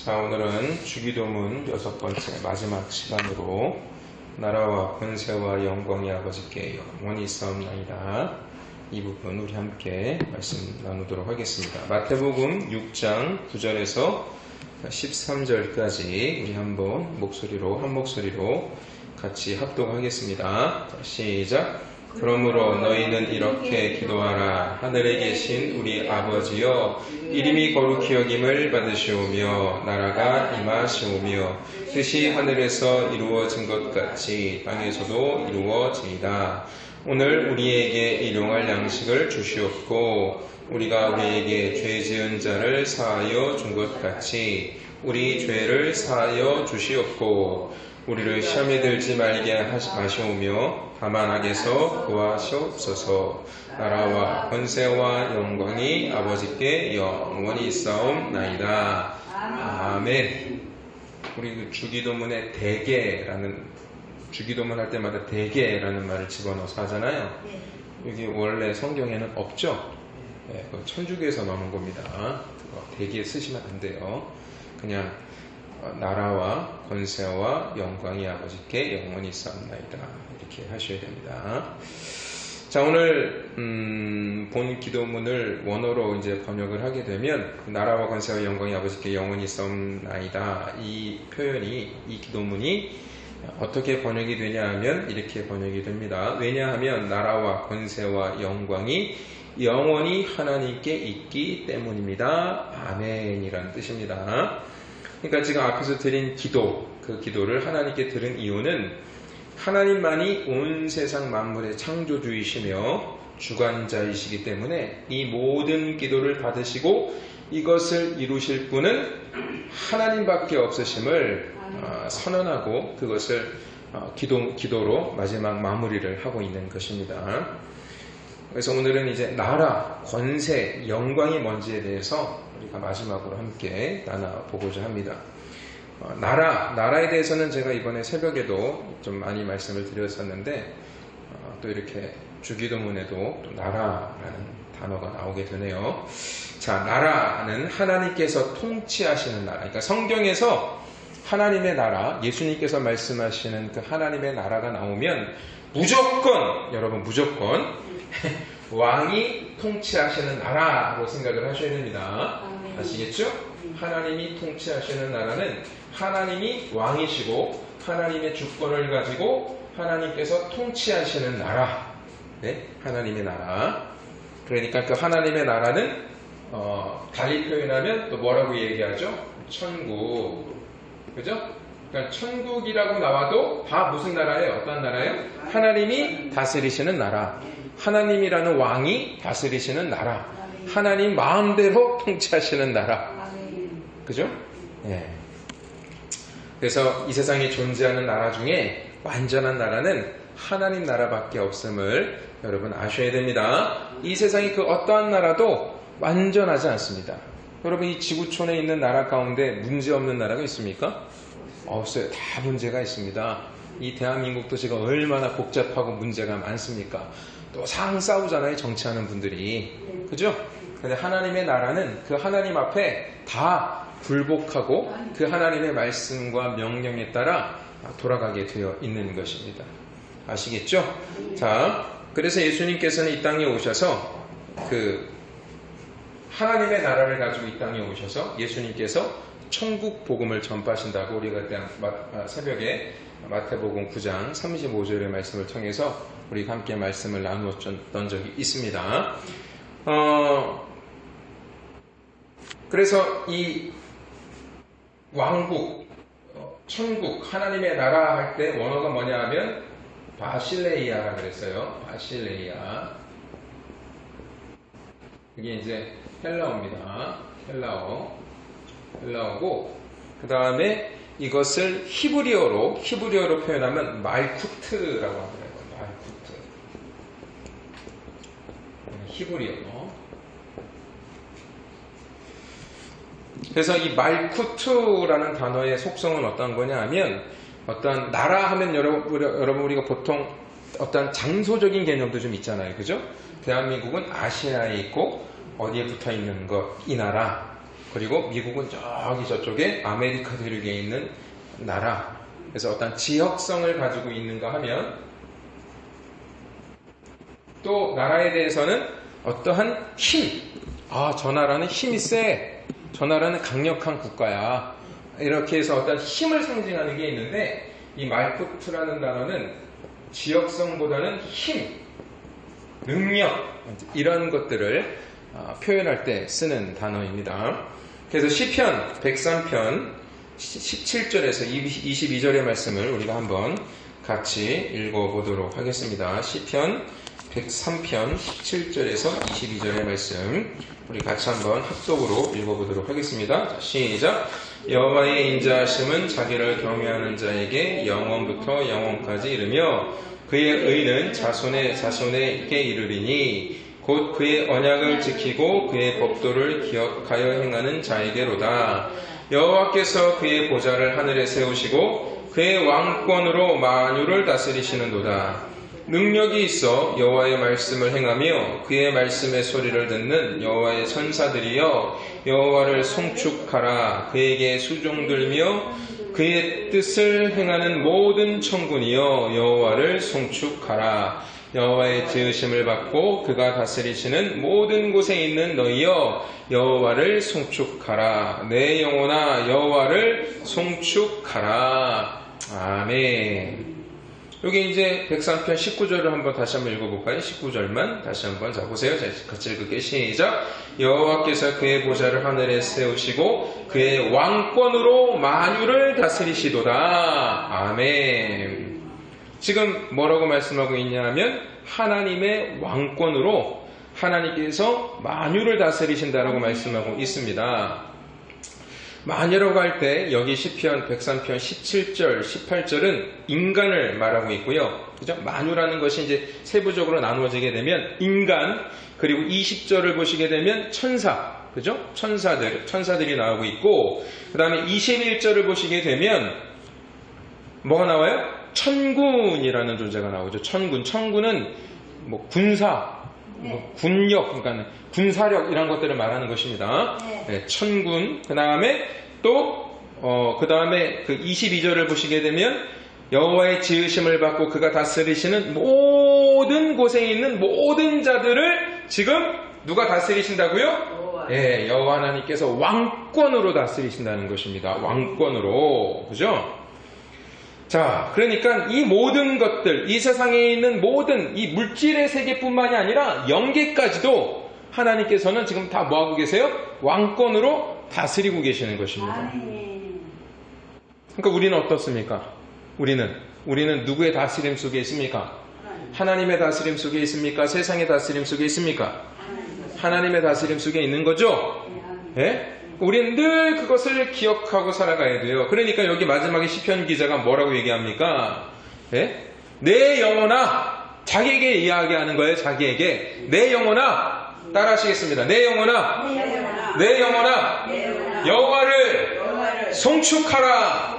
자, 오늘은 주기도문 6번째 마지막 시간으로 나라와 권세와 영광이 아버지께 영원히 있사옵나이다. 이 부분 우리 함께 말씀 나누도록 하겠습니다. 마태복음 6장 9절에서 13절까지 우리 한 목소리로 같이 합독하겠습니다. 시작. 그러므로 너희는 이렇게 기도하라. 하늘에 계신 우리 아버지여, 이름이 거룩히 여김을 받으시오며 나라가 임하시오며 뜻이 하늘에서 이루어진 것 같이 땅에서도 이루어지이다. 오늘 우리에게 일용할 양식을 주시옵고 우리가 우리에게 죄 지은 자를 사하여 준 것 같이 우리 죄를 사하여 주시옵고 우리를 시험에 들지 말게 마시오며 다만 악에서 구하시옵소서. 나라와 권세와 영광이 아버지께 영원히 있사옵나이다. 아멘. 우리 그 주기도문에 주기도문 할 때마다 대개라는 말을 집어넣어서 하잖아요. 여기 원래 성경에는 없죠. 네, 천주교에서 넣는 겁니다. 대개 쓰시면 안 돼요. 그냥 나라와 권세와 영광이 아버지께 영원히 있사옵나이다. 이렇게 하셔야 됩니다. 자, 오늘 본 기도문을 원어로 이제 번역을 하게 되면 나라와 권세와 영광이 아버지께 영원히 있사옵나이다. 이 표현이, 이 기도문이 어떻게 번역이 되냐 하면 이렇게 번역이 됩니다. 왜냐하면 나라와 권세와 영광이 영원히 하나님께 있기 때문입니다. 아멘이라는 뜻입니다. 그러니까 지금 앞에서 드린 그 기도를 하나님께 드린 이유는 하나님만이 온 세상 만물의 창조주이시며 주관자이시기 때문에 이 모든 기도를 받으시고 이것을 이루실 분은 하나님밖에 없으심을 선언하고 그것을 기도로 마지막 마무리를 하고 있는 것입니다. 그래서 오늘은 이제 나라, 권세, 영광이 뭔지에 대해서 우리가 마지막으로 함께 나눠보고자 합니다. 나라에 대해서는 제가 이번에 새벽에도 좀 많이 말씀을 드렸었는데 또 이렇게 주기도문에도 또 나라라는 단어가 나오게 되네요. 자, 나라는 하나님께서 통치하시는 나라. 그러니까 성경에서 하나님의 나라, 예수님께서 말씀하시는 그 하나님의 나라가 나오면 무조건 왕이 통치하시는 나라로 생각을 하셔야 됩니다. 아시겠죠? 하나님이 통치하시는 나라는 하나님이 왕이시고 하나님의 주권을 가지고 하나님께서 통치하시는 나라. 네? 하나님의 나라. 그러니까 그 하나님의 나라는 달리 표현하면 또 뭐라고 얘기하죠? 천국. 그죠? 그러니까 천국이라고 나와도 다 무슨 나라예요? 어떤 나라예요? 하나님이 다스리시는 나라. 하나님이라는 왕이 다스리시는 나라. 하나님 마음대로 통치하시는 나라. 그죠? 예. 그래서 이 세상에 존재하는 나라 중에 완전한 나라는 하나님 나라밖에 없음을 여러분 아셔야 됩니다. 이 세상의 그 어떠한 나라도 완전하지 않습니다. 여러분, 이 지구촌에 있는 나라 가운데 문제 없는 나라가 있습니까? 없어요. 다 문제가 있습니다. 이 대한민국도 지금 얼마나 복잡하고 문제가 많습니까? 또 싸우잖아요, 정치하는 분들이. 그죠? 근데 하나님의 나라는 그 하나님 앞에 다 굴복하고 그 하나님의 말씀과 명령에 따라 돌아가게 되어 있는 것입니다. 아시겠죠? 자, 그래서 예수님께서는 이 땅에 오셔서 그 하나님의 나라를 가지고 이 땅에 오셔서 예수님께서 천국 복음을 전파하신다고 우리가 새벽에 마태복음 9장 35절의 말씀을 통해서 우리가 함께 말씀을 나누었던 적이 있습니다. 그래서 이 왕국, 천국, 하나님의 나라 할 때 원어가 뭐냐 하면 바실레이아라 그랬어요. 바실레이아. 이게 이제 헬라어입니다. 헬라어고 그 다음에 이것을 히브리어로 표현하면 말쿠트라고 합니다. 말쿠트. 히브리어. 그래서 이 말쿠트라는 단어의 속성은 어떤 거냐 하면 어떤 나라 하면 여러분 우리가 보통 어떤 장소적인 개념도 좀 있잖아요. 그죠? 대한민국은 아시아에 있고 어디에 붙어 있는 것, 이 나라. 그리고 미국은 저기 저쪽에 아메리카 대륙에 있는 나라. 그래서 어떤 지역성을 가지고 있는가 하면 또 나라에 대해서는 어떠한 힘. 저 나라는 힘이 세. 저 나라는 강력한 국가야. 이렇게 해서 어떤 힘을 상징하는 게 있는데 이 말쿠트라는 단어는 지역성보다는 힘, 능력 이런 것들을 표현할 때 쓰는 단어입니다. 그래서 시편 103편 17절에서 22절의 말씀을 우리가 한번 같이 읽어보도록 하겠습니다. 시편 103편 17절에서 22절의 말씀 우리 같이 한번 합독으로 읽어보도록 하겠습니다. 자, 시작. 여호와의 인자하심은 자기를 경외하는 자에게 영원부터 영원까지 이르며 그의 의는 자손의 자손에게 이르리니 곧 그의 언약을 지키고 그의 법도를 기억하여 행하는 자에게로다. 여호와께서 그의 보좌를 하늘에 세우시고 그의 왕권으로 만유를 다스리시는도다. 능력이 있어 여호와의 말씀을 행하며 그의 말씀의 소리를 듣는 여호와의 천사들이여 여호와를 송축하라. 그에게 수종들며 그의 뜻을 행하는 모든 천군이여 여호와를 송축하라. 여호와의 지으심을 받고 그가 다스리시는 모든 곳에 있는 너희여 여호와를 송축하라. 내 영혼아 여호와를 송축하라. 아멘. 여기 이제 103편 19절을 한번 다시 한번 읽어볼까요? 19절만 다시 한번 자 보세요. 자, 같이 읽을게요. 시작. 여호와께서 그의 보좌를 하늘에 세우시고 그의 왕권으로 만유를 다스리시도다. 아멘. 지금 뭐라고 말씀하고 있냐 하면 하나님의 왕권으로 하나님께서 만유를 다스리신다라고 말씀하고 있습니다. 만유라고 할 때 여기 시편 103편 17절, 18절은 인간을 말하고 있고요. 그죠? 만유라는 것이 이제 세부적으로 나누어지게 되면 인간, 그리고 20절을 보시게 되면 천사, 그죠? 천사들이 나오고 있고, 그 다음에 21절을 보시게 되면 뭐가 나와요? 천군이라는 존재가 나오죠. 천군은 뭐 군사, 뭐 군력, 그러니까 군사력 이런 것들을 말하는 것입니다. 네, 천군. 그 다음에 또 그 다음에 그 22절을 보시게 되면 여호와의 지으심을 받고 그가 다스리시는 모든 곳에 있는 모든 자들을 지금 누가 다스리신다고요? 예, 여호와 하나님께서 왕권으로 다스리신다는 것입니다. 왕권으로. 그죠? 자, 그러니까 이 모든 것들, 이 세상에 있는 모든 이 물질의 세계뿐만이 아니라 영계까지도 하나님께서는 지금 다 뭐하고 계세요? 왕권으로 다스리고 계시는 것입니다. 그러니까 우리는 어떻습니까? 우리는 누구의 다스림 속에 있습니까? 하나님의 다스림 속에 있습니까? 세상의 다스림 속에 있습니까? 하나님의 다스림 속에 있는 거죠? 예? 우리는 늘 그것을 기억하고 살아가야 돼요. 그러니까 여기 마지막에 시편 기자가 뭐라고 얘기합니까? 예? 내 영혼아, 자기에게 이야기하는 거예요. 자기에게 내 영혼아, 따라하시겠습니다. 내 영혼아, 여호와를 송축하라.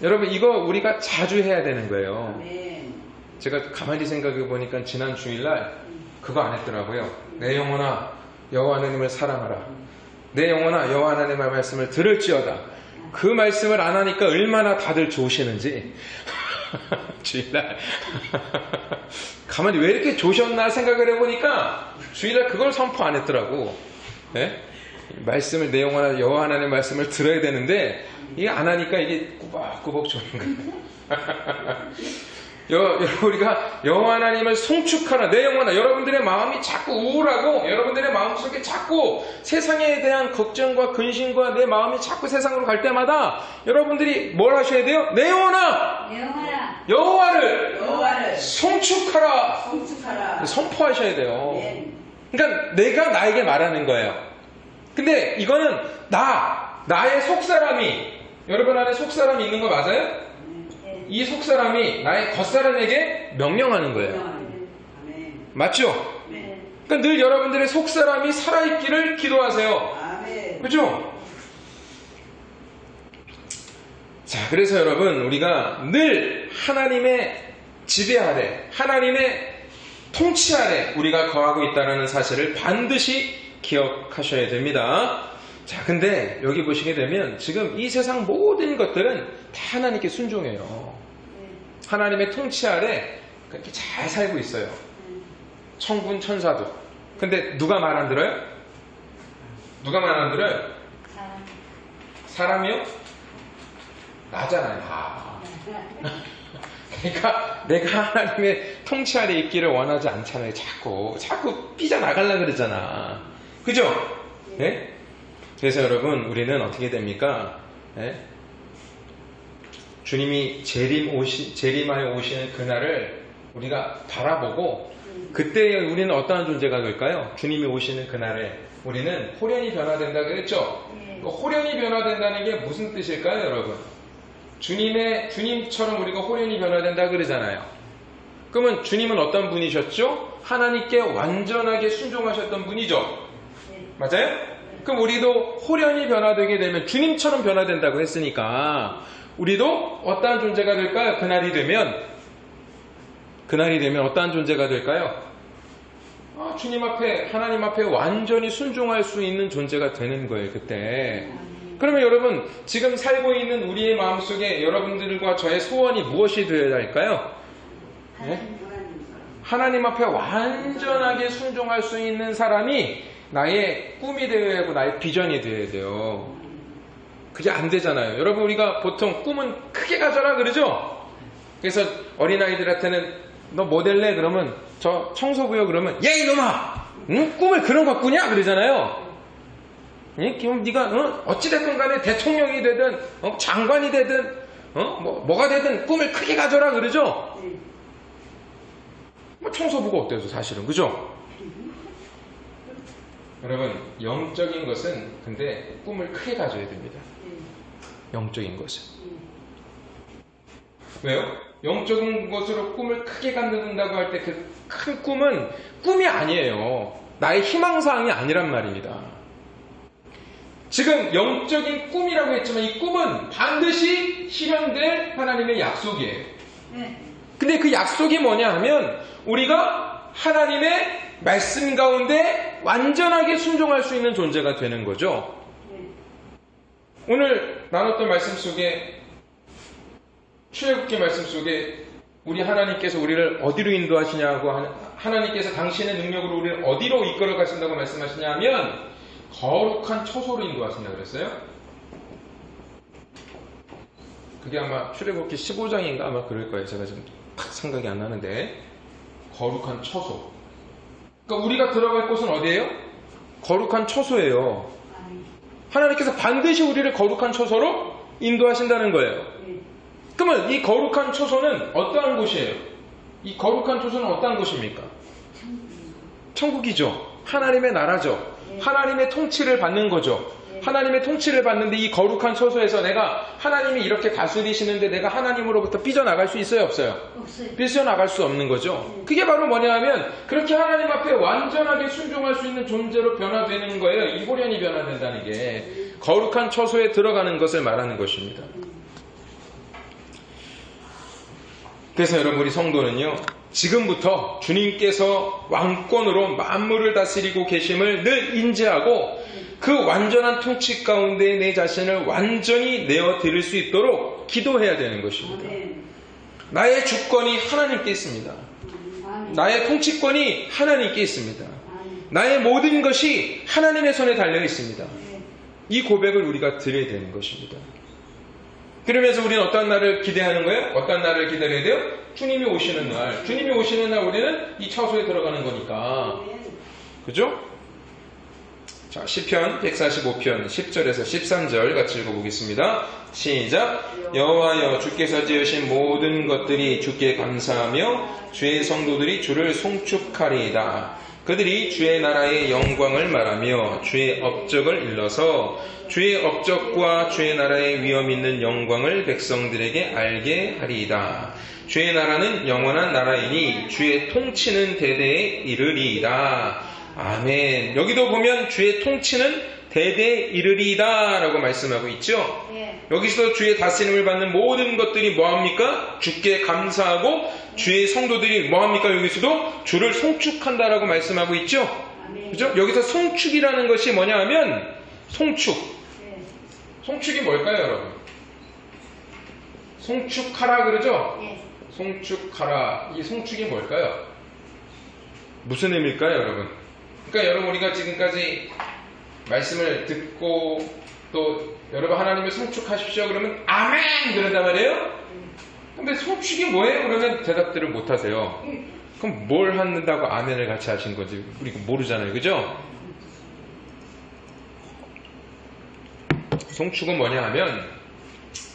여러분, 이거 우리가 자주 해야 되는 거예요. 제가 가만히 생각해 보니까 지난 주일날 그거 안 했더라고요. 내 영혼아, 여호와 하나님을 사랑하라. 내 영혼아, 여호와 하나님의 말씀을 들을지어다. 그 말씀을 안 하니까 얼마나 다들 좋으시는지. 주일날 가만히 왜 이렇게 좋으셨나 생각을 해보니까 주일날 그걸 선포 안 했더라고. 네? 말씀을, 내 영혼아, 여호와 하나님의 말씀을 들어야 되는데 이게 안 하니까 이게 꾸벅꾸벅 좋은 거예요. 우리가 여호와 하나님을 송축하라. 내 영혼아, 여러분들의 마음이 자꾸 우울하고 여러분들의 마음속에 자꾸 세상에 대한 걱정과 근심과 내 마음이 자꾸 세상으로 갈 때마다 여러분들이 뭘 하셔야 돼요? 내 영혼아, 여호와를 송축하라. 선포하셔야 돼요. 그러니까 내가 나에게 말하는 거예요. 근데 이거는 나의 속사람이, 여러분 안에 속사람이 있는 거 맞아요? 이 속사람이 나의 겉사람에게 명령하는 거예요. 맞죠? 그러니까 늘 여러분들의 속사람이 살아있기를 기도하세요. 그죠? 자, 그래서 여러분, 우리가 늘 하나님의 지배 아래, 하나님의 통치 아래 우리가 거하고 있다는 사실을 반드시 기억하셔야 됩니다. 자, 근데 여기 보시게 되면 지금 이 세상 모든 것들은 다 하나님께 순종해요. 하나님의 통치 아래 그렇게 잘 살고 있어요. 천군 천사도. 근데 누가 말 안 들어요? 누가 말 안 들어요? 사람이요? 나잖아요. 그러니까 내가 하나님의 통치 아래 있기를 원하지 않잖아요. 자꾸 삐져나가려고 그러잖아. 그죠? 네? 그래서 여러분, 우리는 어떻게 됩니까? 네? 주님이 재림하여 오시는 그날을 우리가 바라보고, 그때 우리는 어떠한 존재가 될까요? 주님이 오시는 그날에 우리는 호련히 변화된다 그랬죠? 호련히 변화된다는 게 무슨 뜻일까요, 여러분? 주님처럼 우리가 호련히 변화된다 그러잖아요. 그러면 주님은 어떤 분이셨죠? 하나님께 완전하게 순종하셨던 분이죠. 맞아요? 그럼 우리도 호련히 변화되게 되면 주님처럼 변화된다고 했으니까 우리도 어떠한 존재가 될까요? 그날이 되면 어떠한 존재가 될까요? 주님 앞에, 하나님 앞에 완전히 순종할 수 있는 존재가 되는 거예요, 그때. 그러면 여러분, 지금 살고 있는 우리의 마음속에 여러분들과 저의 소원이 무엇이 되어야 할까요? 네? 하나님 앞에 완전하게 순종할 수 있는 사람이 나의 꿈이 되어야 하고 나의 비전이 되어야 돼요. 그게 안 되잖아요. 여러분, 우리가 보통 꿈은 크게 가져라 그러죠? 그래서 어린아이들한테는 너 뭐 될래? 그러면 저 청소부요 그러면 야 이놈아! 응? 꿈을 그런 거 꾸냐? 그러잖아요. 응? 그럼 네가 어찌됐든 간에 대통령이 되든 장관이 되든 뭐가 되든 꿈을 크게 가져라 그러죠? 뭐 청소부가 어때서 사실은, 그죠? 여러분, 영적인 것은 근데 꿈을 크게 가져야 됩니다. 영적인 것은. 왜요? 영적인 것으로 꿈을 크게 갖는다고 할 때 그 큰 꿈은 꿈이 아니에요. 나의 희망사항이 아니란 말입니다. 지금 영적인 꿈이라고 했지만 이 꿈은 반드시 실현될 하나님의 약속이에요. 근데 그 약속이 뭐냐 하면 우리가 하나님의 말씀 가운데 완전하게 순종할 수 있는 존재가 되는 거죠. 오늘 나눴던 말씀 속에, 출애굽기 말씀 속에 우리 하나님께서 우리를 어디로 인도하시냐고, 하나님께서 당신의 능력으로 우리를 어디로 이끌어 가신다고 말씀하시냐 하면 거룩한 처소로 인도하신다고 그랬어요. 그게 아마 출애굽기 15장인가 아마 그럴 거예요. 제가 지금 딱 생각이 안 나는데. 거룩한 처소. 그러니까 우리가 들어갈 곳은 어디예요? 거룩한 처소예요. 하나님께서 반드시 우리를 거룩한 처소로 인도하신다는 거예요. 그러면 이 거룩한 처소는 어떠한 곳이에요? 이 거룩한 처소는 어떠한 곳입니까? 천국이죠. 하나님의 나라죠. 하나님의 통치를 받는 거죠. 하나님의 통치를 받는데 이 거룩한 처소에서 내가 하나님이 이렇게 다스리시는데 내가 하나님으로부터 삐져나갈 수 있어요? 없어요? 없어요. 삐져나갈 수 없는 거죠. 그게 바로 뭐냐 하면 그렇게 하나님 앞에 완전하게 순종할 수 있는 존재로 변화되는 거예요. 이 호련히 변화된다는 게 거룩한 처소에 들어가는 것을 말하는 것입니다. 그래서 여러분, 우리 성도는요, 지금부터 주님께서 왕권으로 만물을 다스리고 계심을 늘 인지하고 그 완전한 통치 가운데 내 자신을 완전히 내어드릴 수 있도록 기도해야 되는 것입니다. 나의 주권이 하나님께 있습니다. 나의 통치권이 하나님께 있습니다. 나의 모든 것이 하나님의 손에 달려 있습니다. 이 고백을 우리가 드려야 되는 것입니다. 그러면서 우리는 어떤 날을 기대하는 거예요? 어떤 날을 기다려야 돼요? 주님이 오시는 날. 주님이 오시는 날 우리는 이 처소에 들어가는 거니까. 그죠? 자, 시편 145편 10절에서 13절 같이 읽어보겠습니다. 시작. 여호와여, 주께서 지으신 모든 것들이 주께 감사하며 주의 성도들이 주를 송축하리이다. 그들이 주의 나라의 영광을 말하며 주의 업적을 일러서 주의 업적과 주의 나라의 위엄 있는 영광을 백성들에게 알게 하리이다. 주의 나라는 영원한 나라이니 주의 통치는 대대에 이르리이다. 아멘. 여기도 보면 주의 통치는 대대에 이르리이다 라고 말씀하고 있죠. 여기서도 주의 다스림을 받는 모든 것들이 뭐합니까? 주께 감사하고 주의 성도들이 뭐합니까? 여기서도 주를 송축한다라고 말씀하고 있죠. 그죠? 여기서 송축이라는 것이 뭐냐 하면 송축. 네. 송축이 뭘까요, 여러분? 송축하라 그러죠? 네. 송축하라. 이 송축이 뭘까요? 무슨 의미일까요, 여러분? 그러니까 여러분, 우리가 지금까지 말씀을 듣고 또 여러분 하나님을 송축하십시오 그러면 아멘 그런단 말이에요. 근데 송축이 뭐예요? 그러면 대답들을 못 하세요. 그럼 뭘 한다고 아멘을 같이 하신 거지? 우리 모르잖아요, 그죠? 송축은 뭐냐 하면,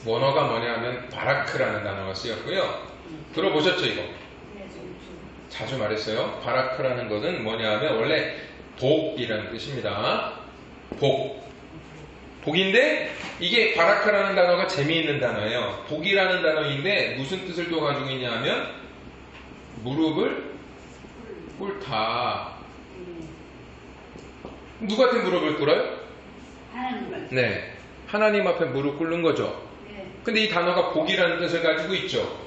원어가 뭐냐 하면 바라크라는 단어가 쓰였고요. 들어보셨죠, 이거? 자주 말했어요. 바라크라는 것은 뭐냐 하면 원래 복이라는 뜻입니다. 복인데 이게 바라크라는 단어가 재미있는 단어예요. 복이라는 단어인데 무슨 뜻을 또 가지고 있냐 하면 무릎을 꿇다. 누구한테 무릎을 꿇어요? 하나님. 네, 하나님 앞에 무릎 꿇는 거죠. 근데 이 단어가 복이라는 뜻을 가지고 있죠.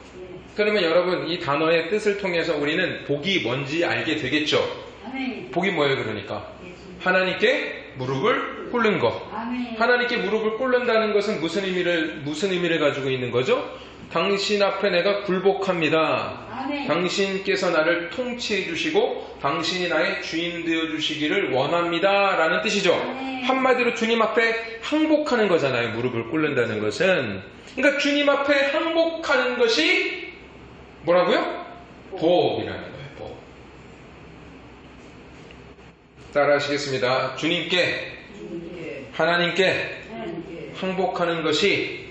그러면 여러분 이 단어의 뜻을 통해서 우리는 복이 뭔지 알게 되겠죠. 아멘. 복이 뭐예요? 그러니까 하나님께 무릎을 꿇는 것. 아멘. 하나님께 무릎을 꿇는다는 것은 무슨 의미를 가지고 있는 거죠? 당신 앞에 내가 굴복합니다. 아멘. 당신께서 나를 통치해 주시고 당신이 나의 주인 되어 주시기를 원합니다 라는 뜻이죠. 아멘. 한마디로 주님 앞에 항복하는 거잖아요. 무릎을 꿇는다는 것은. 그러니까 주님 앞에 항복하는 것이 뭐라고요? 복이라는 거예요. 복. 따라 하시겠습니다. 주님께 하나님께 항복하는 것이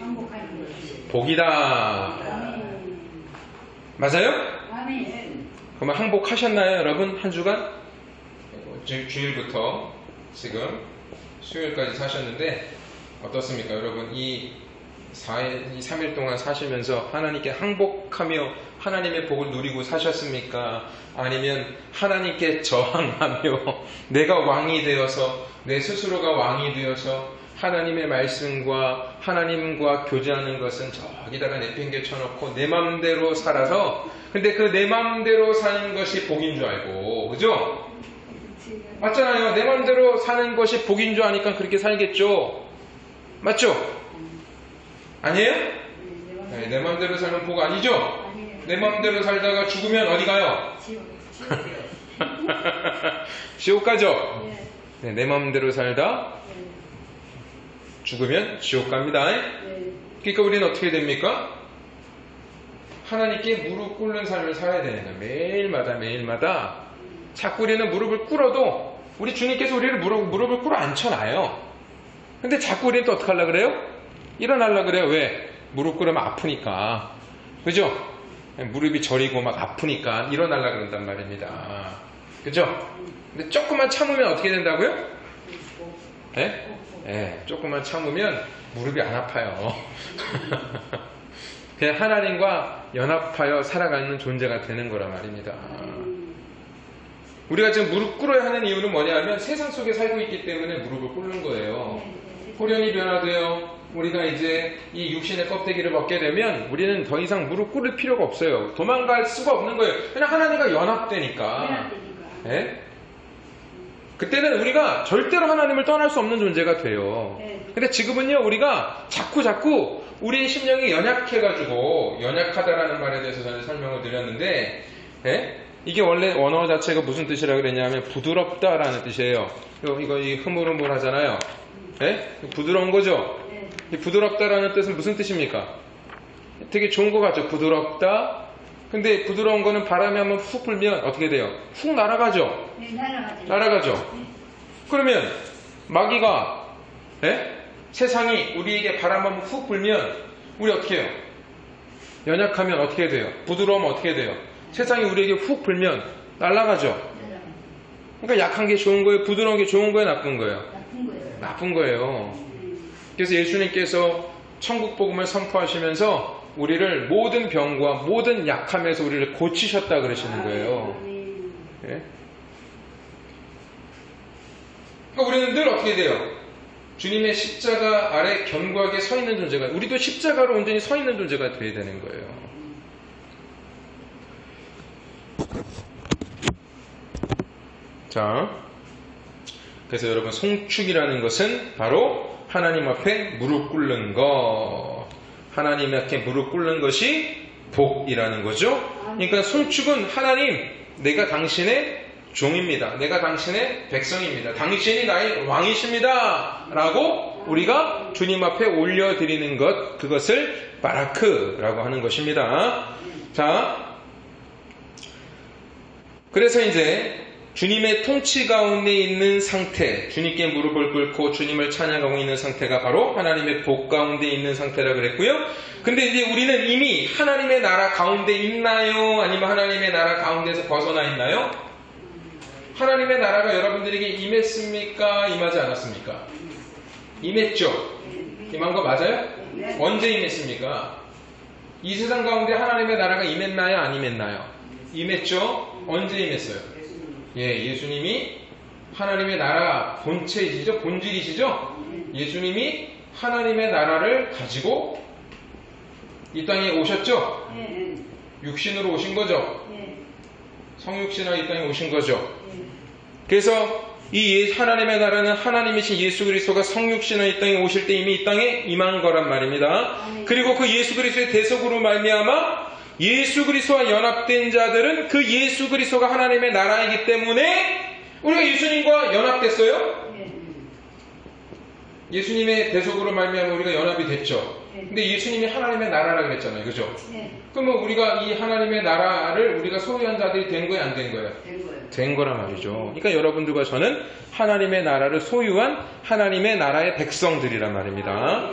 복이다. 아멘. 맞아요? 아멘. 그러면 항복하셨나요, 여러분? 한 주간? 주일부터 지금 수요일까지 사셨는데 어떻습니까, 여러분? 이 3일 동안 사시면서 하나님께 항복하며 하나님의 복을 누리고 사셨습니까? 아니면 하나님께 저항하며 내가 왕이 되어서 내 스스로가 왕이 되어서 하나님의 말씀과 하나님과 교제하는 것은 저기다가 내팽개쳐놓고 내 맘대로 살아서 근데 그 내 맘대로 사는 것이 복인 줄 알고 그죠? 맞잖아요. 내 맘대로 사는 것이 복인 줄 아니까 그렇게 살겠죠? 맞죠? 아니에요? 네, 내 맘대로 살면 복 아니죠? 내 맘대로 살다가 죽으면 어디 가요? 지옥 가죠? 네, 내 맘대로 살다 죽으면 지옥 갑니다. 그러니까 우리는 어떻게 됩니까? 하나님께 무릎 꿇는 삶을 살아야 되는 거예요. 매일마다 자꾸 우리는 무릎을 꿇어도 우리 주님께서 우리를 무릎을 꿇어 앉혀놔요. 근데 자꾸 우리는 또 어떻게 하려고 그래요? 일어나려고 그래요. 왜? 무릎 꿇으면 아프니까. 그죠? 무릎이 저리고 막 아프니까 일어나려고 그런단 말입니다. 그죠? 근데 조금만 참으면 어떻게 된다고요? 네? 네, 조금만 참으면 무릎이 안 아파요. 그냥 하나님과 연합하여 살아가는 존재가 되는 거란 말입니다. 우리가 지금 무릎 꿇어야 하는 이유는 뭐냐면 세상 속에 살고 있기 때문에 무릎을 꿇는 거예요. 호련이 변화되어 우리가 이제 이 육신의 껍데기를 벗게 되면 우리는 더 이상 무릎 꿇을 필요가 없어요. 도망갈 수가 없는 거예요. 그냥 하나님과 연합되니까. 네? 그때는 우리가 절대로 하나님을 떠날 수 없는 존재가 돼요. 근데 지금은요, 우리가 자꾸 우리의 심령이 연약해가지고, 연약하다라는 말에 대해서 저는 설명을 드렸는데, 예? 이게 원래 원어 자체가 무슨 뜻이라고 그랬냐면 부드럽다라는 뜻이에요. 이거 흐물흐물 하잖아요. 예? 부드러운 거죠? 이 부드럽다라는 뜻은 무슨 뜻입니까? 되게 좋은 것 같죠? 부드럽다. 근데 부드러운 거는 바람이 한번 훅 불면 어떻게 돼요? 훅 날아가죠? 네, 날아가죠. 날아가죠? 그러면 마귀가 세상이 우리에게 바람 한번 훅 불면 우리 어떻게 해요? 연약하면 어떻게 돼요? 부드러우면 어떻게 돼요? 세상이 우리에게 훅 불면 날아가죠? 그러니까 약한 게 좋은 거예요? 부드러운 게 좋은 거예요? 나쁜 거예요? 나쁜 거예요. 나쁜 거예요. 그래서 예수님께서 천국 복음을 선포하시면서 우리를 모든 병과 모든 약함에서 우리를 고치셨다 그러시는 거예요. 예? 그러니까 우리는 늘 어떻게 돼요? 주님의 십자가 아래 견고하게 서 있는 존재가, 우리도 십자가로 온전히 서 있는 존재가 되어야 되는 거예요. 자, 그래서 여러분 송축이라는 것은 바로 하나님 앞에 무릎 꿇는 거. 하나님 앞에 무릎 꿇는 것이 복이라는 거죠. 그러니까 송축은 하나님, 내가 당신의 종입니다. 내가 당신의 백성입니다. 당신이 나의 왕이십니다. 라고 우리가 주님 앞에 올려드리는 것, 그것을 바라크라고 하는 것입니다. 자, 그래서 이제 주님의 통치 가운데 있는 상태, 주님께 무릎을 꿇고 주님을 찬양하고 있는 상태가 바로 하나님의 복 가운데 있는 상태라 그랬고요. 근데 이제 우리는 이미 하나님의 나라 가운데 있나요? 아니면 하나님의 나라 가운데서 벗어나 있나요? 하나님의 나라가 여러분들에게 임했습니까? 임하지 않았습니까? 임했죠? 임한 거 맞아요? 언제 임했습니까? 이 세상 가운데 하나님의 나라가 임했나요? 안 임했나요? 임했죠? 언제 임했어요? 예, 예수님이 하나님의 나라 본체이시죠? 본질이시죠? 예수님이 하나님의 나라를 가지고 이 땅에 오셨죠? 육신으로 오신 거죠? 성육신으로 이 땅에 오신 거죠? 그래서 이 하나님의 나라는 하나님이신 예수 그리스도가 성육신으로 이 땅에 오실 때 이미 이 땅에 임한 거란 말입니다. 그리고 그 예수 그리스도의 대속으로 말미암아 예수 그리스도와 연합된 자들은 그 예수 그리스도가 하나님의 나라이기 때문에 우리가 예수님과 연합됐어요? 예수님의 대속으로 말미암아 우리가 연합이 됐죠. 근데 예수님이 하나님의 나라라 그랬잖아요. 그죠? 그러면 우리가 이 하나님의 나라를 우리가 소유한 자들이 된 거예요? 안 된 거예요? 된 거란 말이죠. 그러니까 여러분들과 저는 하나님의 나라를 소유한 하나님의 나라의 백성들이란 말입니다.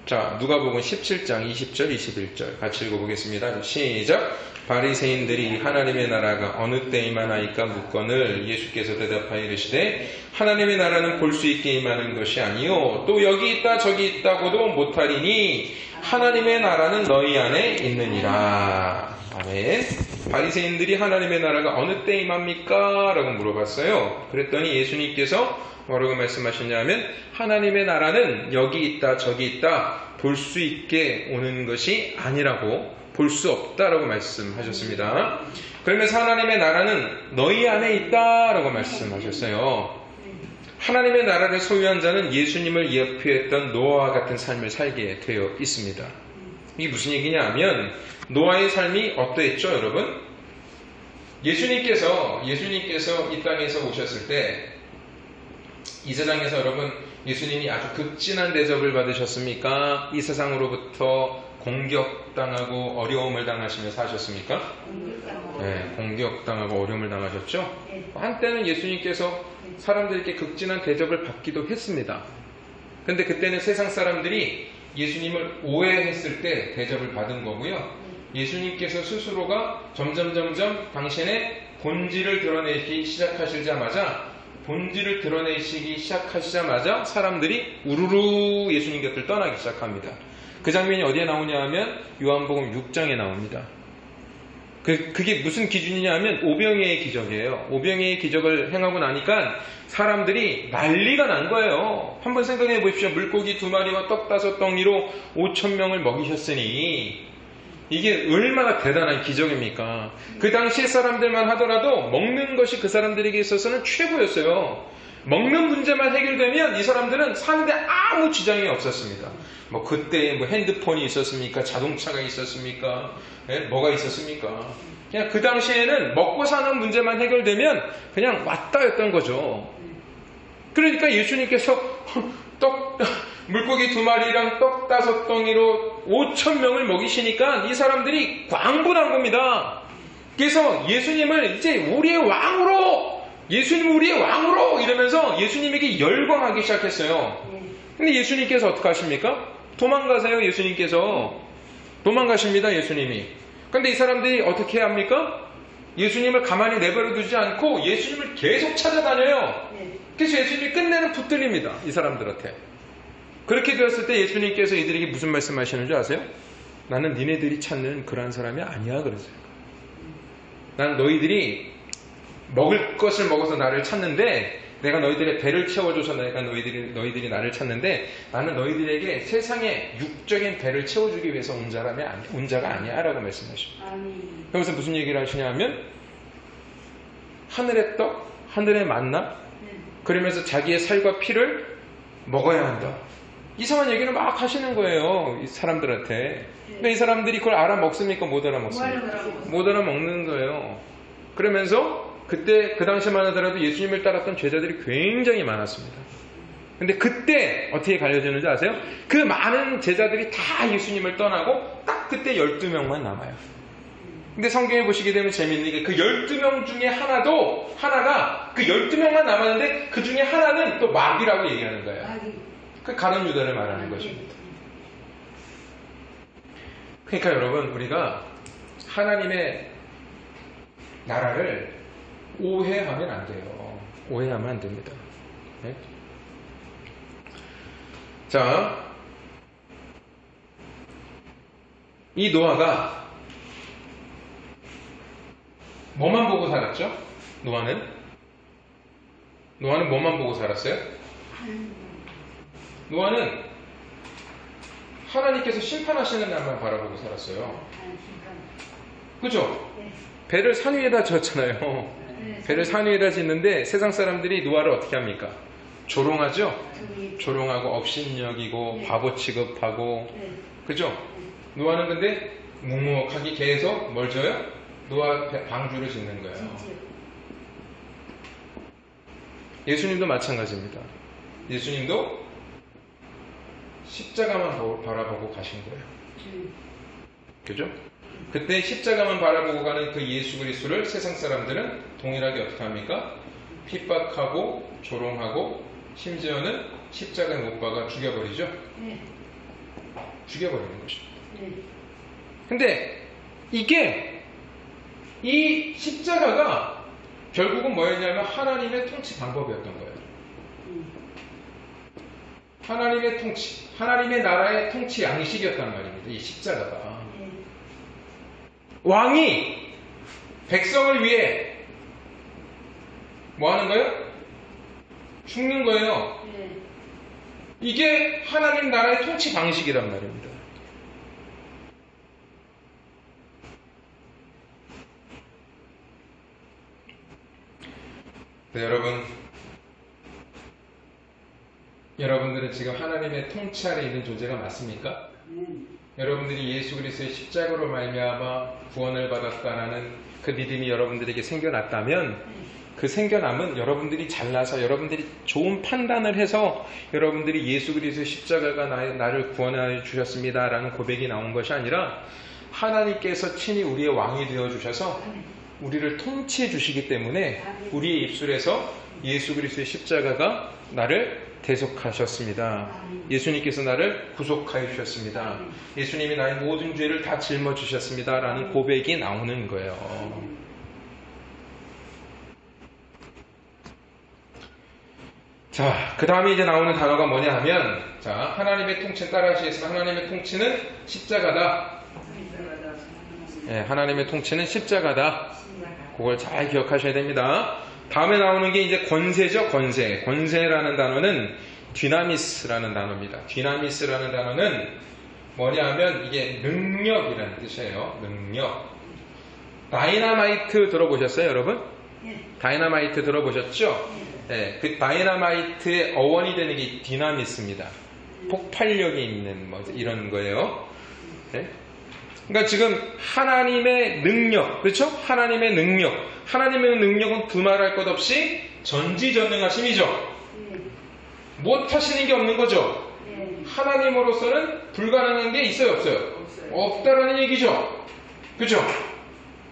자, 누가복음 17장 20절 21절 같이 읽어보겠습니다. 시작. 바리새인들이 하나님의 나라가 어느 때 임하나이까 묻거늘 예수께서 대답하여 이르시되 하나님의 나라는 볼 수 있게 임하는 것이 아니요 또 여기 있다 저기 있다고도 못하리니 하나님의 나라는 너희 안에 있느니라. 아멘. 바리새인들이 하나님의 나라가 어느 때 임합니까? 라고 물어봤어요. 그랬더니 예수님께서 뭐라고 말씀하셨냐면 하나님의 나라는 여기 있다 저기 있다 볼 수 있게 오는 것이 아니라고, 볼 수 없다라고 말씀하셨습니다. 그러면서 하나님의 나라는 너희 안에 있다라고 말씀하셨어요. 하나님의 나라를 소유한 자는 예수님을 예표했던 노아와 같은 삶을 살게 되어 있습니다. 이게 무슨 얘기냐 하면 노아의 삶이 어떠했죠 여러분? 예수님께서 이 땅에서 오셨을 때 이 세상에서 여러분 예수님이 아주 극진한 대접을 받으셨습니까? 이 세상으로부터 공격당하고 어려움을 당하시며 사셨습니까? 네, 공격당하고 어려움을 당하셨죠? 한때는 예수님께서 사람들에게 극진한 대접을 받기도 했습니다. 근데 그때는 세상 사람들이 예수님을 오해했을 때 대접을 받은 거고요. 예수님께서 스스로가 점점 당신의 본질을 드러내기 시작하시자마자 사람들이 우르르 예수님 곁을 떠나기 시작합니다. 그 장면이 어디에 나오냐 하면 요한복음 6장에 나옵니다. 그게 무슨 기준이냐 하면 오병이의 기적이에요. 오병이의 기적을 행하고 나니까 사람들이 난리가 난 거예요. 한번 생각해 보십시오. 물고기 2마리와 떡 5덩이로 5,000명을 먹이셨으니 이게 얼마나 대단한 기적입니까? 그 당시 사람들만 하더라도 먹는 것이 그 사람들에게 있어서는 최고였어요. 먹는 문제만 해결되면 이 사람들은 사는데 아무 지장이 없었습니다. 뭐 그때 뭐 핸드폰이 있었습니까? 자동차가 있었습니까? 뭐가 있었습니까? 그냥 그 당시에는 먹고 사는 문제만 해결되면 그냥 왔다였던 거죠. 그러니까 예수님께서 물고기 2마리랑 떡 5덩이로 5,000명을 먹이시니까 이 사람들이 광분한 겁니다. 그래서 예수님을 이제 우리의 왕으로 이러면서 예수님에게 열광하기 시작했어요. 근데 예수님께서 어떻게 하십니까? 도망가세요. 예수님께서 도망가십니다. 예수님이. 근데 이 사람들이 어떻게 합니까? 예수님을 가만히 내버려 두지 않고 예수님을 계속 찾아다녀요. 그래서 예수님이 끝내는 붙들립니다. 이 사람들한테. 그렇게 되었을 때 예수님께서 이들에게 무슨 말씀하시는 줄 아세요? 나는 니네들이 찾는 그러한 사람이 아니야 그랬어요. 난 너희들이 먹을 것을 먹어서 나를 찾는데, 내가 너희들의 배를 채워줘서 내가 너희들이 나를 찾는데, 나는 너희들에게 세상의 육적인 배를 채워주기 위해서 온 자가 아니야 라고 말씀하십니다. 여기서 무슨 얘기를 하시냐 하면 하늘의 떡, 하늘의 만나, 그러면서 자기의 살과 피를 먹어야 한다. 이상한 얘기를 막 하시는 거예요. 이 사람들한테. 근데 이 사람들이 그걸 알아먹습니까? 못 알아먹습니까? 못 알아먹는 거예요. 그러면서 그때 그 당시만 하더라도 예수님을 따랐던 제자들이 굉장히 많았습니다. 근데 그때 어떻게 갈려지는지 아세요? 그 많은 제자들이 다 예수님을 떠나고 딱 그때 12명만 남아요. 근데 성경에 보시게 되면 재밌는 게 그 12명 중에 하나가 그 12명만 남았는데 그 중에 하나는 또 마귀라고 얘기하는 거예요. 그 가룟 유다를 말하는 것입니다. 그러니까 여러분, 우리가 하나님의 나라를 오해하면 안 돼요. 오해하면 안 됩니다. 네? 자, 이 노아가 뭐만 보고 살았죠? 노아는 뭐만 보고 살았어요? 노아는 하나님께서 심판하시는 날만 바라보고 살았어요. 그죠? 배를 산 위에다 지었잖아요. 배를 산 위에다 짓는데 세상 사람들이 노아를 어떻게 합니까? 조롱하죠? 조롱하고 업신여기고 바보 취급하고, 그죠? 노아는 근데 묵묵하게 계속 뭘 져요? 노아 방주를 짓는 거예요. 예수님도 마찬가지입니다. 예수님도 십자가만 바라보고 가신 거예요. 그죠? 그때 십자가만 바라보고 가는 그 예수 그리스도를 세상 사람들은 동일하게 어떻게 합니까? 핍박하고 조롱하고 심지어는 십자가에 못 박아 죽여버리죠? 죽여버리는 것입니다. 근데 이 십자가가 결국은 뭐였냐면 하나님의 통치 방법이었던 거예요. 하나님의 통치, 하나님의 나라의 통치 양식이었단 말입니다. 이 십자가가. 왕이 백성을 위해 뭐 하는 거예요? 죽는 거예요. 이게 하나님 나라의 통치 방식이란 말입니다. 네, 여러분들은 지금 하나님의 통치 아래 있는 존재가 맞습니까? 여러분들이 예수 그리스도의 십자가로 말미암아 구원을 받았다라는 그 믿음이 여러분들에게 생겨났다면 그 생겨남은 여러분들이 잘나서 여러분들이 좋은 판단을 해서 여러분들이 예수 그리스도의 십자가가 나를 구원하여 주셨습니다라는 고백이 나온 것이 아니라 하나님께서 친히 우리의 왕이 되어 주셔서 우리를 통치해 주시기 때문에 우리의 입술에서 예수 그리스도의 십자가가 나를 대속하셨습니다. 예수님께서 나를 구속하여 주셨습니다. 예수님이 나의 모든 죄를 다 짊어지셨습니다. 라는 고백이 나오는 거예요. 자, 그 다음에 이제 나오는 단어가 뭐냐 하면, 자, 하나님의 통치는 따라하시겠습니다. 하나님의 통치는 십자가다. 네, 하나님의 통치는 십자가다. 그걸 잘 기억하셔야 됩니다. 다음에 나오는 게 이제 권세죠, 권세. 권세라는 단어는 디나미스라는 단어입니다. 디나미스라는 단어는 뭐냐 하면 이게 능력이라는 뜻이에요. 능력. 다이나마이트 들어보셨어요, 여러분? 다이나마이트 들어보셨죠? 네, 그 다이나마이트의 어원이 되는 게 디나미스입니다. 폭발력이 있는 뭐 이런 거예요. 네? 그러니까 지금 하나님의 능력, 그렇죠? 하나님의 능력. 하나님의 능력은 두말할 것 없이 전지전능하심이죠. 못하시는 게 없는 거죠. 하나님으로서는 불가능한 게 있어요, 없어요? 없다라는 얘기죠. 그렇죠?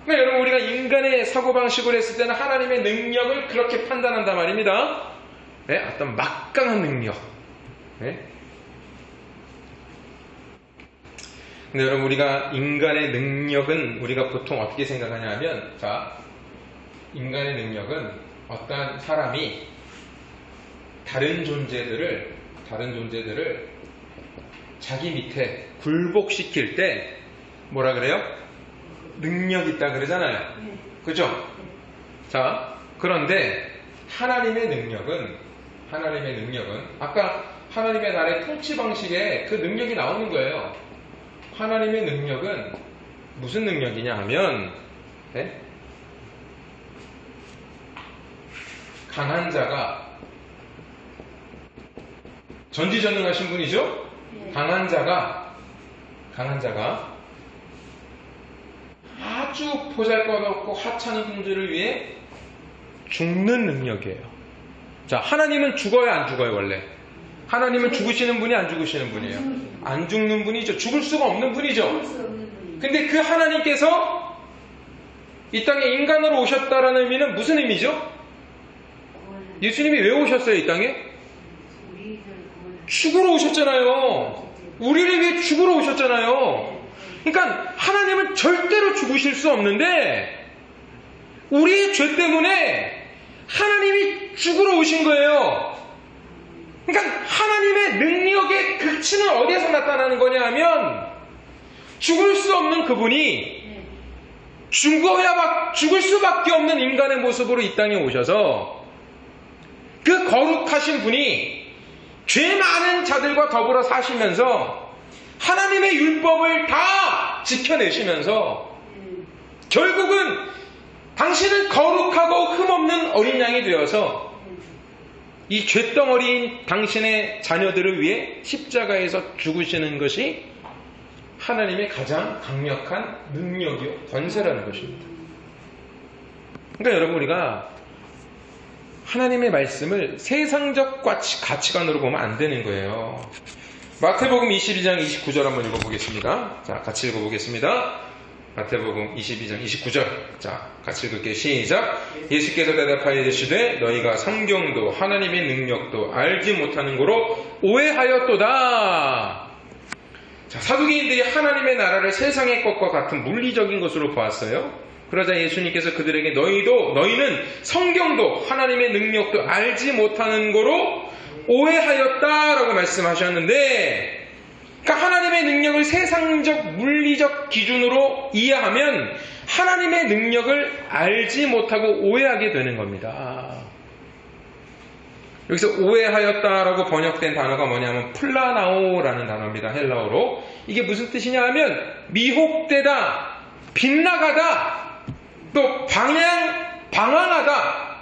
그러니까 여러분, 우리가 인간의 사고방식으로 했을 때는 하나님의 능력을 그렇게 판단한단 말입니다. 네? 어떤 막강한 능력. 네? 근데 여러분, 우리가 인간의 능력은 우리가 보통 어떻게 생각하냐 하면, 자, 인간의 능력은 어떤 사람이 다른 존재들을 자기 밑에 굴복시킬 때 뭐라 그래요? 능력 있다 그러잖아요. 그죠? 자, 그런데 하나님의 능력은 아까 하나님의 나라의 통치 방식에 그 능력이 나오는 거예요. 하나님의 능력은 무슨 능력이냐 하면, 네? 강한 자가 전지전능하신 분이죠. 예. 강한 자가 아주 보잘것없고 하찮은 존재를 위해 죽는 능력이에요. 자, 하나님은 죽어야 안 죽어요, 원래? 하나님은 죽으시는 분이 안 죽으시는 분이에요? 안 죽는 분이죠. 죽을 수가 없는 분이죠. 근데 그 하나님께서 이 땅에 인간으로 오셨다라는 의미는 무슨 의미죠? 예수님이 왜 오셨어요, 이 땅에? 죽으러 오셨잖아요. 우리를 위해 죽으러 오셨잖아요. 그러니까 하나님은 절대로 죽으실 수 없는데 우리의 죄 때문에 하나님이 죽으러 오신 거예요. 그러니까 하나님의 능력의 극치는 어디에서 나타나는 거냐 하면 죽을 수 없는 그분이 죽을 수밖에 없는 인간의 모습으로 이 땅에 오셔서 그 거룩하신 분이 죄 많은 자들과 더불어 사시면서 하나님의 율법을 다 지켜내시면서 결국은 당신은 거룩하고 흠없는 어린 양이 되어서 이 쇳덩어리인 당신의 자녀들을 위해 십자가에서 죽으시는 것이 하나님의 가장 강력한 능력이요 권세라는 것입니다. 그러니까 여러분, 우리가 하나님의 말씀을 세상적 가치관으로 보면 안 되는 거예요. 마태복음 22장 29절 한번 읽어보겠습니다. 자, 같이 읽어보겠습니다. 마태복음 22장 29절. 자, 같이 읽을게요. 시작. 예수께서 대답하여 이르시되 너희가 성경도 하나님의 능력도 알지 못하는 거로 오해하였도다. 자, 사두개인들이 하나님의 나라를 세상의 것과 같은 물리적인 것으로 보았어요. 그러자 예수님께서 그들에게 너희는 성경도 하나님의 능력도 알지 못하는 거로 오해하였다라고 말씀하셨는데, 그러니까 하나님의 능력을 세상적 물리적 기준으로 이해하면 하나님의 능력을 알지 못하고 오해하게 되는 겁니다. 여기서 오해하였다라고 번역된 단어가 뭐냐면 플라나오라는 단어입니다. 헬라어로. 이게 무슨 뜻이냐 하면 미혹되다, 빗나가다, 또 방황하다,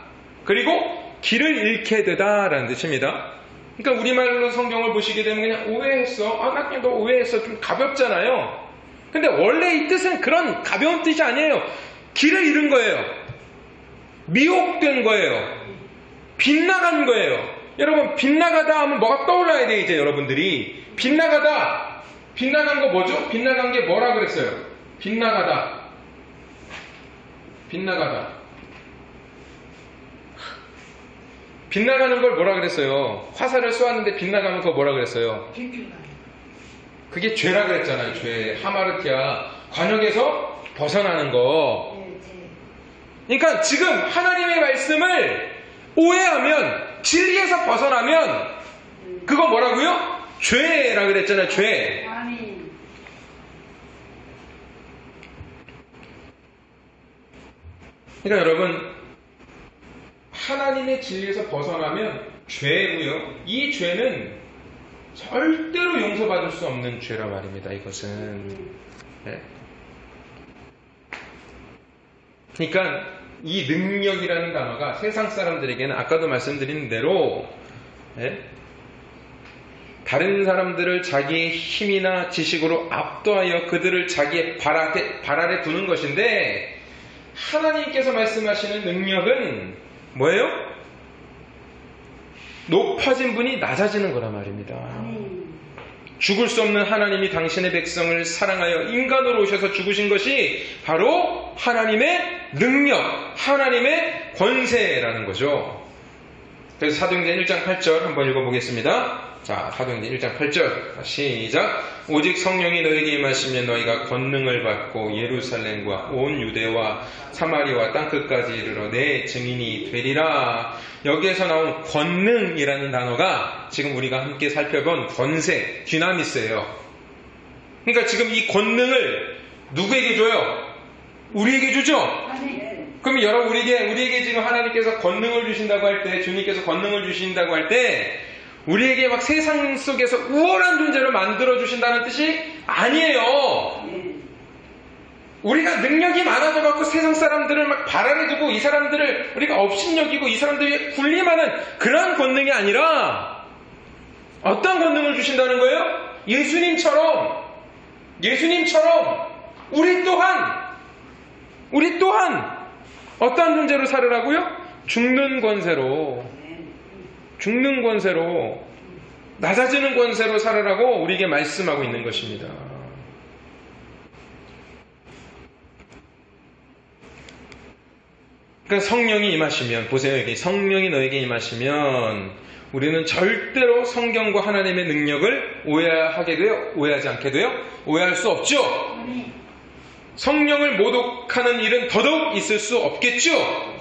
그리고 길을 잃게 되다라는 뜻입니다. 그러니까 우리말로 성경을 보시게 되면 그냥 오해했어. 나 그냥 너 오해했어. 좀 가볍잖아요. 근데 원래 이 뜻은 그런 가벼운 뜻이 아니에요. 길을 잃은 거예요. 미혹된 거예요. 빗나간 거예요. 여러분, 빗나가다 하면 뭐가 떠올라야 돼, 이제 여러분들이. 빗나가다. 빗나간 거 뭐죠? 빗나간 게 뭐라 그랬어요? 빗나가다. 빗나가는 걸 뭐라 그랬어요? 화살을 쏘았는데 빗나가면 그거 뭐라 그랬어요? 그게 죄라 그랬잖아요. 죄. 하마르티아. 관역에서 벗어나는 거. 그러니까 지금 하나님의 말씀을 오해하면, 진리에서 벗어나면 그거 뭐라고요? 죄라 그랬잖아요. 죄. 그러니까 여러분, 하나님의 진리에서 벗어나면 죄고요. 이 죄는 절대로 용서받을 수 없는 죄라 말입니다. 이것은. 네. 그러니까 이 능력이라는 단어가 세상 사람들에게는 아까도 말씀드린 대로, 네? 다른 사람들을 자기의 힘이나 지식으로 압도하여 그들을 자기의 발 아래 두는 것인데, 하나님께서 말씀하시는 능력은 뭐예요? 높아진 분이 낮아지는 거란 말입니다. 죽을 수 없는 하나님이 당신의 백성을 사랑하여 인간으로 오셔서 죽으신 것이 바로 하나님의 능력, 하나님의 권세라는 거죠. 그래서 사도행전 1장 8절 한번 읽어보겠습니다. 자, 사도행전 1장 8절 시작. 오직 성령이 너에게 임하시면 너희가 권능을 받고 예루살렘과 온 유대와 사마리아와 땅끝까지 이르러 내 증인이 되리라. 여기에서 나온 권능이라는 단어가 지금 우리가 함께 살펴본 권세, 디나미스예요. 그러니까 지금 이 권능을 누구에게 줘요? 우리에게 주죠? 그러면 여러분, 우리에게 지금 하나님께서 권능을 주신다고 할 때, 주님께서 권능을 주신다고 할 때, 우리에게 막 세상 속에서 우월한 존재로 만들어주신다는 뜻이 아니에요. 우리가 능력이 많아져갖고 세상 사람들을 막 발 아래 두고 이 사람들을 우리가 업신여기고 이 사람들이 군림하는 그런 권능이 아니라 어떤 권능을 주신다는 거예요? 예수님처럼 우리 또한 어떤 존재로 살으라고요? 죽는 권세로 낮아지는 권세로 살으라고 우리에게 말씀하고 있는 것입니다. 그러니까 성령이 임하시면, 보세요, 여기 성령이 너에게 임하시면 우리는 절대로 성경과 하나님의 능력을 오해하지 않게 돼요? 오해할 수 없죠? 성령을 모독하는 일은 더더욱 있을 수 없겠죠?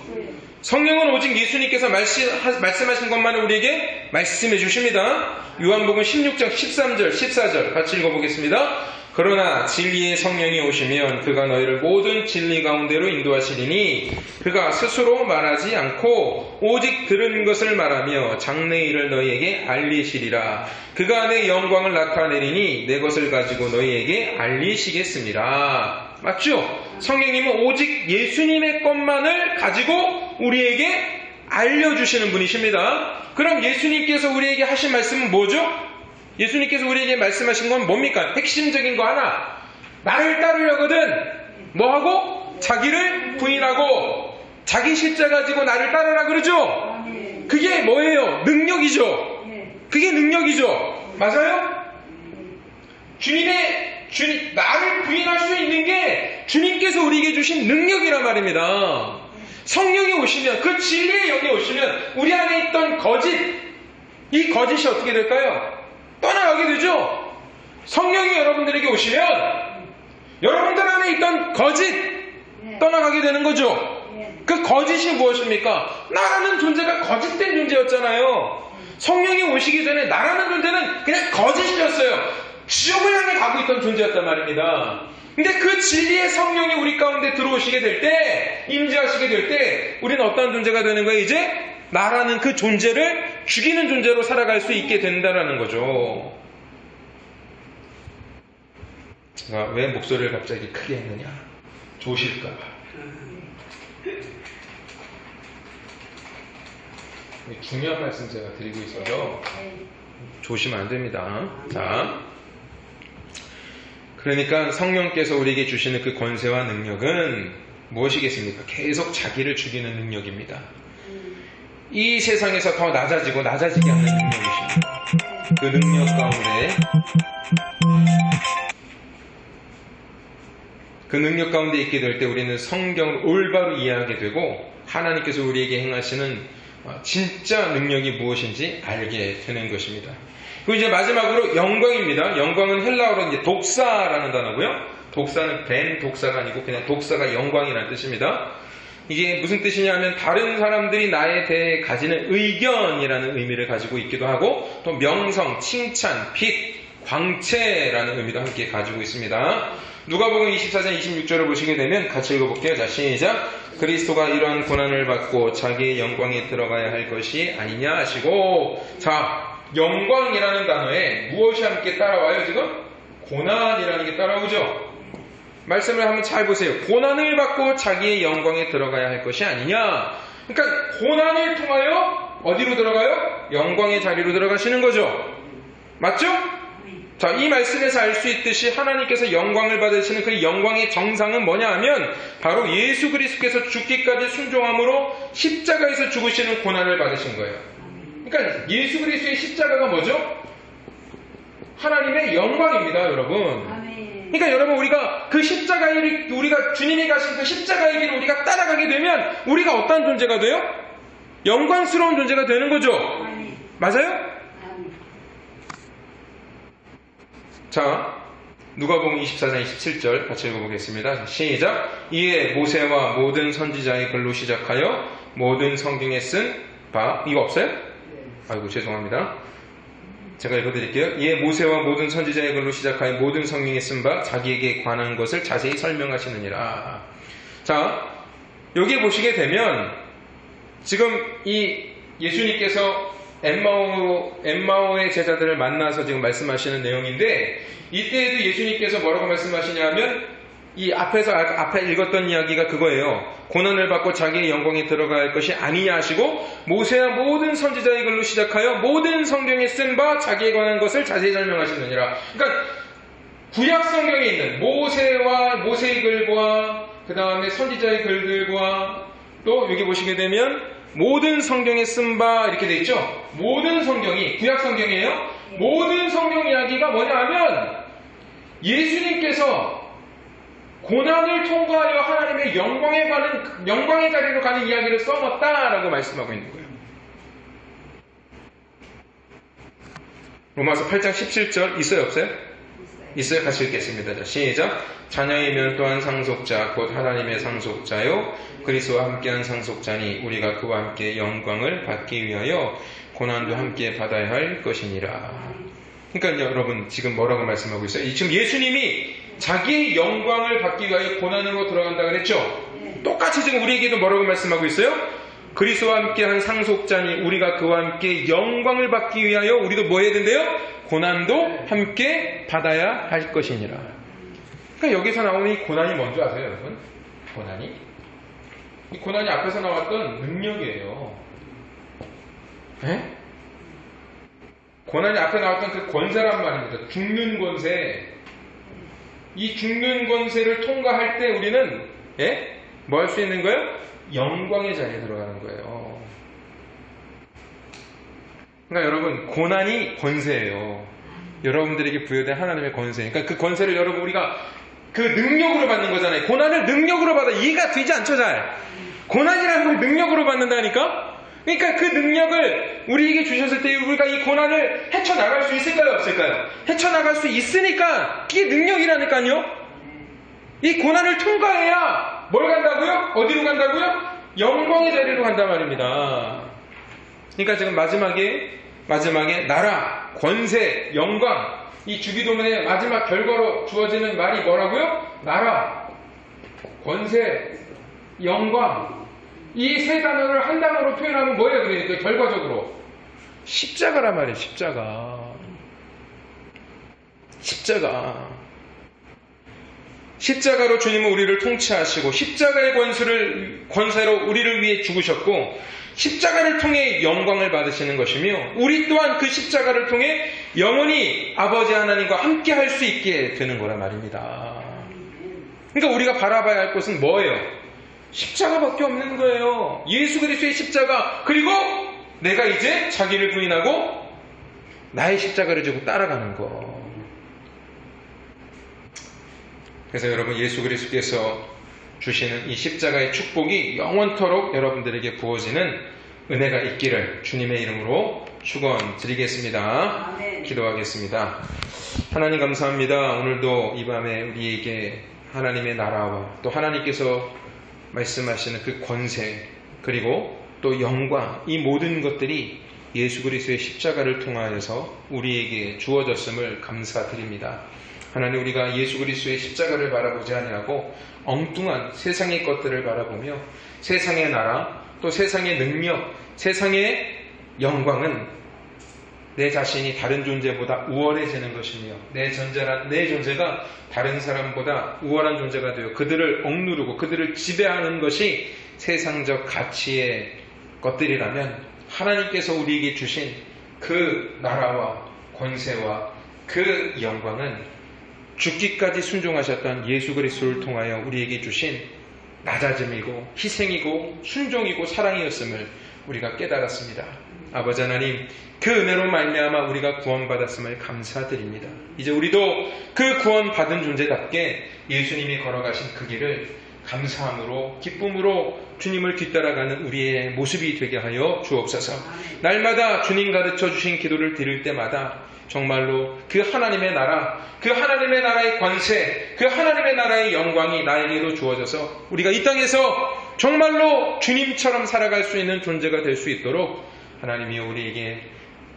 성령은 오직 예수님께서 말씀하신 것만을 우리에게 말씀해 주십니다. 요한복음 16장 13절 14절 같이 읽어보겠습니다. 그러나 진리의 성령이 오시면 그가 너희를 모든 진리 가운데로 인도하시리니 그가 스스로 말하지 않고 오직 들은 것을 말하며 장래의 일을 너희에게 알리시리라. 그가 내 영광을 나타내리니 내 것을 가지고 너희에게 알리시겠습니다. 맞죠? 성령님은 오직 예수님의 것만을 가지고 우리에게 알려주시는 분이십니다. 그럼 예수님께서 우리에게 하신 말씀은 뭐죠? 예수님께서 우리에게 말씀하신 건 뭡니까? 핵심적인 거 하나. 나를 따르려거든 뭐하고? 자기를 부인하고 자기 십자가 지고 나를 따르라 그러죠? 그게 뭐예요? 능력이죠. 그게 능력이죠. 맞아요? 나를 부인할 수 있는 게 주님께서 우리에게 주신 능력이란 말입니다. 성령이 오시면, 그 진리의 영이 오시면 우리 안에 있던 이 거짓이 어떻게 될까요? 떠나가게 되죠. 성령이 여러분들에게 오시면 여러분들 안에 있던 거짓 떠나가게 되는 거죠. 그 거짓이 무엇입니까? 나라는 존재가 거짓된 존재였잖아요. 성령이 오시기 전에 나라는 존재는 그냥 거짓이었어요. 지옥을 향해 가고 있던 존재였단 말입니다. 근데 그 진리의 성령이 우리 가운데 들어오시게 될 때, 임재하시게 될 때 우리는 어떤 존재가 되는 거예요? 이제 나라는 그 존재를 죽이는 존재로 살아갈 수 있게 된다는 거죠. 제가 왜 목소리를 갑자기 크게 했느냐? 조실까봐. 중요한 말씀 제가 드리고 있어서 조시면 안 됩니다. 자, 그러니까 성령께서 우리에게 주시는 그 권세와 능력은 무엇이겠습니까? 계속 자기를 죽이는 능력입니다. 이 세상에서 더 낮아지게 하는 능력이십니다. 그 능력 가운데 있게 될 때 우리는 성경을 올바로 이해하게 되고 하나님께서 우리에게 행하시는 진짜 능력이 무엇인지 알게 되는 것입니다. 그리고 이제 마지막으로 영광입니다. 영광은 헬라어로 이제 독사라는 단어고요. 독사는 뱀 독사가 아니고 그냥 독사가 영광이라는 뜻입니다. 이게 무슨 뜻이냐면 다른 사람들이 나에 대해 가지는 의견이라는 의미를 가지고 있기도 하고 또 명성, 칭찬, 빛, 광채라는 의미도 함께 가지고 있습니다. 누가복음 24장 26절을 보시게 되면 같이 읽어볼게요. 자, 시작. 그리스도가 이러한 고난을 받고 자기의 영광에 들어가야 할 것이 아니냐 하시고, 자, 영광이라는 단어에 무엇이 함께 따라와요 지금? 고난이라는 게 따라오죠. 말씀을 한번 잘 보세요. 고난을 받고 자기의 영광에 들어가야 할 것이 아니냐. 그러니까 고난을 통하여 어디로 들어가요? 영광의 자리로 들어가시는 거죠. 맞죠? 자, 이 말씀에서 알 수 있듯이 하나님께서 영광을 받으시는 그 영광의 정상은 뭐냐 하면 바로 예수 그리스도께서 죽기까지 순종함으로 십자가에서 죽으시는 고난을 받으신 거예요. 그러니까 예수 그리스도의 십자가가 뭐죠? 하나님의 영광입니다, 여러분. 그러니까 여러분, 우리가 그 십자가의 길, 우리가 주님이 가신 그 십자가의 길을 우리가 따라가게 되면 우리가 어떤 존재가 돼요? 영광스러운 존재가 되는 거죠. 맞아요? 자, 누가복음 24장 27절 같이 읽어보겠습니다. 시작. 이에 모세와 모든 선지자의 글로 시작하여 모든 성경에 쓴 바, 이거 없어요? 아이고 죄송합니다. 제가 읽어드릴게요. 이에 모세와 모든 선지자의 글로 시작하여 모든 성경에 쓴 바 자기에게 관한 것을 자세히 설명하시느니라. 자, 여기 보시게 되면 지금 이 예수님께서 엠마오의 제자들을 만나서 지금 말씀하시는 내용인데, 이때에도 예수님께서 뭐라고 말씀하시냐면 이 앞에 읽었던 이야기가 그거예요. 고난을 받고 자기의 영광에 들어갈 것이 아니냐 하시고 모세와 모든 선지자의 글로 시작하여 모든 성경에 쓴 바 자기에 관한 것을 자세히 설명하시느니라. 그러니까 구약 성경에 있는 모세와 모세의 글과 그 다음에 선지자의 글들과 또 여기 보시게 되면 모든 성경에 쓴 바 이렇게 돼 있죠. 모든 성경이 구약 성경이에요. 모든 성경 이야기가 뭐냐 하면 예수님께서 고난을 통과하여 하나님의 영광의 자리로 가는 이야기를 써놨다라고 말씀하고 있는 거예요. 로마서 8장 17절 있어요 없어요? 있어요. 같이 읽겠습니다. 자, 시작. 자녀이면 또한 상속자 곧 하나님의 상속자요 그리스도와 함께한 상속자니 우리가 그와 함께 영광을 받기 위하여 고난도 함께 받아야 할 것이니라. 그러니까 여러분 지금 뭐라고 말씀하고 있어요? 지금 예수님이 자기의 영광을 받기 위하여 고난으로 들어간다고 그랬죠? 똑같이 지금 우리에게도 뭐라고 말씀하고 있어요? 그리스도와 함께한 상속자니 우리가 그와 함께 영광을 받기 위하여 우리도 뭐 해야 된대요? 고난도 함께 받아야 할 것이니라. 그러니까 여기서 나오는 이 고난이 뭔지 아세요 여러분? 이 고난이 앞에서 나왔던 능력이에요. 에? 고난이 앞에 나왔던 그 권세란 말입니다. 죽는 권세. 이 죽는 권세를 통과할 때 우리는 뭐 할 수 있는 거예요? 영광의 자리에 들어가는 거예요. 그러니까 여러분 고난이 권세예요. 여러분들에게 부여된 하나님의 권세. 그러니까 그 권세를 여러분 우리가 그 능력으로 받는 거잖아요. 고난을 능력으로 받아. 이해가 되지 않죠 잘? 고난이라는 걸 능력으로 받는다니까? 그러니까 그 능력을 우리에게 주셨을 때 우리가 이 고난을 헤쳐나갈 수 있을까요? 없을까요? 헤쳐나갈 수 있으니까 이게 능력이라니까요. 이 고난을 통과해야 뭘 간다고요? 어디로 간다고요? 영광의 자리로 간단 말입니다. 그러니까 지금 마지막에 나라, 권세, 영광 이 주기도문의 마지막 결과로 주어지는 말이 뭐라고요? 나라, 권세, 영광 이 세 단어를 한 단어로 표현하면 뭐예요? 그러니까 결과적으로 십자가란 말이에요. 십자가로 주님은 우리를 통치하시고 십자가의 권세로 우리를 위해 죽으셨고 십자가를 통해 영광을 받으시는 것이며 우리 또한 그 십자가를 통해 영원히 아버지 하나님과 함께 할 수 있게 되는 거란 말입니다. 그러니까 우리가 바라봐야 할 것은 뭐예요? 십자가밖에 없는 거예요. 예수 그리스도의 십자가. 그리고 내가 이제 자기를 부인하고 나의 십자가를 지고 따라가는 거. 그래서 여러분 예수 그리스도께서 주시는 이 십자가의 축복이 영원토록 여러분들에게 부어지는 은혜가 있기를 주님의 이름으로 축원드리겠습니다. 아멘. 기도하겠습니다. 하나님 감사합니다. 오늘도 이 밤에 우리에게 하나님의 나라와 또 하나님께서 말씀하시는 그 권세 그리고 또 영광 이 모든 것들이 예수 그리스도의 십자가를 통하여서 우리에게 주어졌음을 감사드립니다. 하나님 우리가 예수 그리스도의 십자가를 바라보지 아니하고 엉뚱한 세상의 것들을 바라보며 세상의 나라 또 세상의 능력 세상의 영광은 내 자신이 다른 존재보다 우월해지는 것이며 내 존재가 다른 사람보다 우월한 존재가 되어 그들을 억누르고 그들을 지배하는 것이 세상적 가치의 것들이라면 하나님께서 우리에게 주신 그 나라와 권세와 그 영광은 죽기까지 순종하셨던 예수 그리스도를 통하여 우리에게 주신 낮아짐이고 희생이고 순종이고 사랑이었음을 우리가 깨달았습니다. 아버지 하나님 그 은혜로 말미암아 우리가 구원받았음을 감사드립니다. 이제 우리도 그 구원받은 존재답게 예수님이 걸어가신 그 길을 감사함으로 기쁨으로 주님을 뒤따라가는 우리의 모습이 되게 하여 주옵소서. 날마다 주님 가르쳐 주신 기도를 드릴 때마다 정말로 그 하나님의 나라, 그 하나님의 나라의 권세, 그 하나님의 나라의 영광이 나에게로 주어져서 우리가 이 땅에서 정말로 주님처럼 살아갈 수 있는 존재가 될 수 있도록 하나님이 우리에게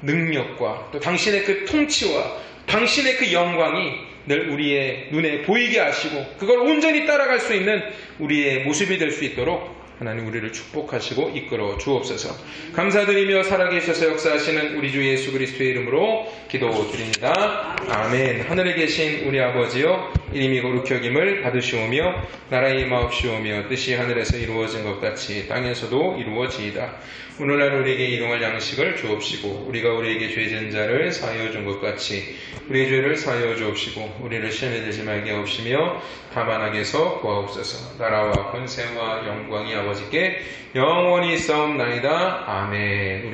능력과 또 당신의 그 통치와 당신의 그 영광이 늘 우리의 눈에 보이게 하시고 그걸 온전히 따라갈 수 있는 우리의 모습이 될 수 있도록 하나님 우리를 축복하시고 이끌어 주옵소서. 감사드리며 살아계셔서 역사하시는 우리 주 예수 그리스도의 이름으로 기도드립니다. 아멘. 하늘에 계신 우리 아버지요 이름이 거룩히 여김을 받으시오며 나라의 임하옵시오며 뜻이 하늘에서 이루어진 것 같이 땅에서도 이루어지이다. 오늘날 우리에게 일용할 양식을 주옵시고 우리가 우리에게 죄진 자를 사하여 준 것 같이 우리의 죄를 사하여 주옵시고 우리를 시험에 들지 말게 하옵시며 다만 악에서 구하옵소서. 나라와 권세와 영광이 아버지께 영원히 있사옵나이다. 아멘.